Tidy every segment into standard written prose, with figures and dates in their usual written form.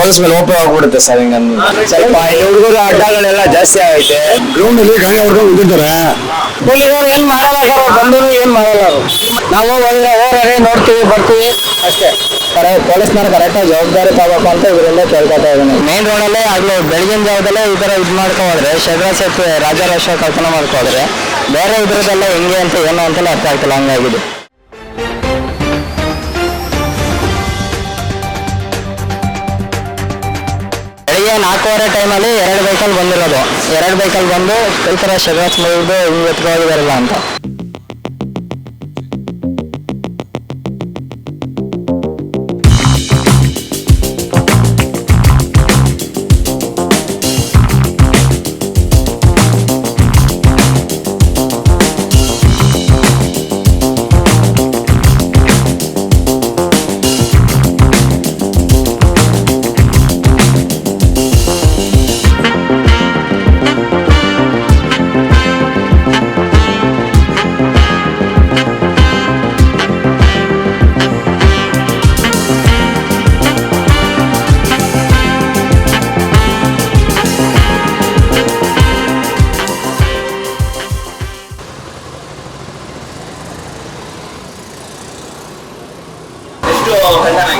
Police ಮೇಲೆ open ಆಗ್ಬಿಡುತ್ತೆ sir. ಹಿಂಗ ಸ್ವಲ್ಪ ಹುಡುಗರು ಅಡ್ಡಗಳೆಲ್ಲ ಜಾಸ್ತಿ ಆಗೈತೆ. ಗ್ರೌಂಡ್ ಅಲ್ಲಿ ಗಾಳಿ ಹೊಡ್ಕೊಂಡು ನಿಂತಿರ್ತಾರೆ. ಪೊಲೀಸರು ಏನ್ ಮಾಡಲ್ಲ ಸರ್, ಬಂದ್ರು ಏನ್ ಮಾಡಲ್ಲ. ನಾವು ಹೋದ್ರೆ ನೋಡ್ತೀವಿ ಬರ್ತೀವಿ ಅಷ್ಟೇ. ಪೊಲೀಸ್ನವ್ರು ಕರೆಕ್ಟಾಗಿ ಜವಾಬ್ದಾರಿ ತಗೋಬೇಕು ಅಂತ ಇದರಿಂದ ಕೇಳ್ಕೊತಾ ಇದ್ದೀನಿ. ಮೇನ್ ರೋಡಲ್ಲೇ ಆಗ್ಲೂ ಬೆಳಗಿನ ಜಾವದಲ್ಲೇ ಈ ತರ ಇದು ಮಾಡ್ಕೊಂಡ್ರೆ ಶೆಡ್ರಾಸೆಟ್ ರಾಜಾರಾಶ ಕಲ್ಪನೆ ಮಾಡ್ಕೊಂಡ್ರೆ ಬೇರೆ ಇದ್ರದೆಲ್ಲ ಹೆಂಗೆ ಅಂತ ಏನೋ ಅಂತಲೇ ಅರ್ಥ ಆಗ್ತಿಲ್ಲ. ಹಂಗಾಗಿದೆ. ಬೆಳಿಗ್ಗೆ 4:15 ಟೈಮಲ್ಲಿ 2 ಬೈಕಲ್ಲಿ ಬಂದಿರೋದು. 2 ಬೈಕಲ್ಲಿ ಬಂದು ಈ ಥರ ಶೆಡ್ರಾಸ್ ಮುಗಿದು ಹಿಂಗೆ ಎತ್ಕೊಂಡಿದಾರಲ್ಲ ಅಂತ.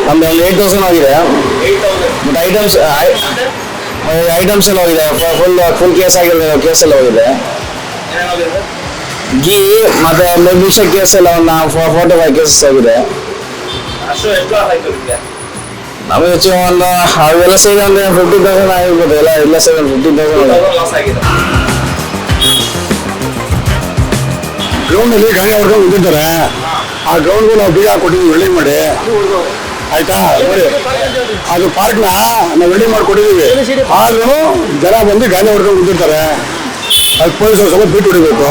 ನಮ್ದು ಒಂದು 8,000 ಆಗಿದೆ. ಬಟ್ ಐಟಮ್ಸ್ ಎಲ್ಲ ಹೋಗಿದೆ. ಫುಲ್ ಕೇಸ್ ಆಗಿಲ್ಲ, ಕೇಸ್ ಎಲ್ಲ ಹೋಗಿದೆ. ಗೀ ಮತ್ತೆ ವಿಷ ಕೇಸ್ ಎಲ್ಲ ಒಂದು 45 ಕೇಸಸ್ ಆಗಿದೆ. ನಮಗೆ ಹೆಚ್ಚು ಒಂದು ಅವೆಲ್ಲ ಸೇರಿ ಅಂದ್ರೆ 50,000 ಆಗಿರ್ಬೋದು. ಎಲ್ಲ ಸೇರಿ 50,000. ಗ್ರೌಂಡ್ ಅಲ್ಲಿ ಗಾಳಿ ಹೊಡ್ಕೊಂಡು ನಿಂತಿರ್ತಾರೆ. ಆ ಗ್ರೌಂಡ್ಗೂ ನಾವು ಬೀಗ ಕೊಟ್ಟಿದ್ದೀವಿ, ವೆಲ್ಡಿಂಗ್ ಮಾಡಿ. ಆಯ್ತಾ ನೋಡಿ, ಅದು ಪಾರ್ಕ್ನ ನಾವು ವೆಲ್ಡಿಂಗ್ ಮಾಡಿ ಕೊಟ್ಟಿದ್ದೀವಿ. ಆದ್ರೂ ಜನ ಬಂದು ಗಾಳಿ ಹೊಡ್ಕೊಂಡು ನಿಂತಿರ್ತಾರೆ. ಅದು ಪೊಲೀಸರು ಸ್ವಲ್ಪ ಬಿಟ್ಟು ಹೊಡಿಬೇಕು.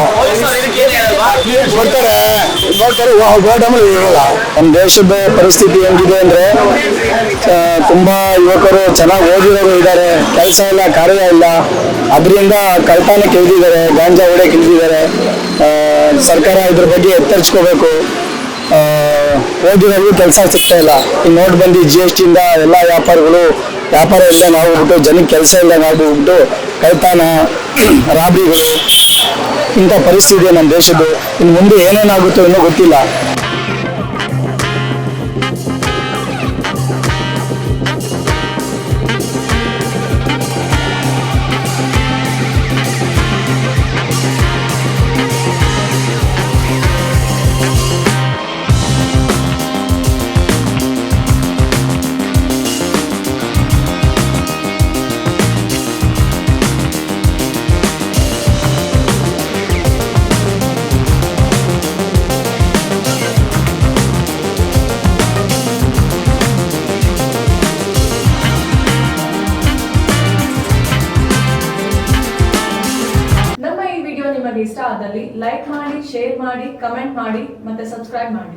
ಬರ್ತಾರೆ ಟೈಮಲ್ಲಿ ಹೇಳಲ್ಲ. ನಮ್ಮ ದೇಶದ ಪರಿಸ್ಥಿತಿ ಹೆಂಗಿದೆ ಅಂದ್ರೆ ತುಂಬಾ ಯುವಕರು ಚೆನ್ನಾಗಿ ಓದಿರೋರು ಇದ್ದಾರೆ, ಕೆಲಸ ಇಲ್ಲ, ಕಾರ್ಯ ಇಲ್ಲ. ಅದರಿಂದ ಕಳ್ತನಕ್ಕೆ ಇಳಿದಿದ್ದಾರೆ, ಗಾಂಜಾ ಹೊಡೆಯಕ್ಕೆ ಇಳಿದಿದ್ದಾರೆ. ಸರ್ಕಾರ ಇದ್ರ ಬಗ್ಗೆ ಎಚ್ಚರಿಸ್ಕೋಬೇಕು. ಓದಿರೋರು ಕೆಲಸ ಸಿಗ್ತಾ ಇಲ್ಲ. ಈ ನೋಟ್ಬಂದಿ GST ಇಂದ ಎಲ್ಲ ವ್ಯಾಪಾರಿಗಳು ವ್ಯಾಪಾರ ಇಲ್ಲದೆ ಆಗ್ಬಿಟ್ಟು, ಜನಕ್ಕೆ ಕೆಲಸ ಇಲ್ಲದೆ ಆಗ್ಬಿಟ್ಟು, ಕಳ್ತನ, ರಾಬರಿಗಳು, ಇಂಥ ಪರಿಸ್ಥಿತಿ ನಮ್ಮ ದೇಶದ್ದು. ಇನ್ನು ಮುಂದೆ ಏನೇನಾಗುತ್ತೋ ಇನ್ನೂ ಗೊತ್ತಿಲ್ಲ. ನಿಮಗೆ ಇಷ್ಟ ಆದಲ್ಲಿ ಲೈಕ್ ಮಾಡಿ, ಶೇರ್ ಮಾಡಿ, ಕಮೆಂಟ್ ಮಾಡಿ ಮತ್ತೆ ಸಬ್ಸ್ಕ್ರೈಬ್ ಮಾಡಿ.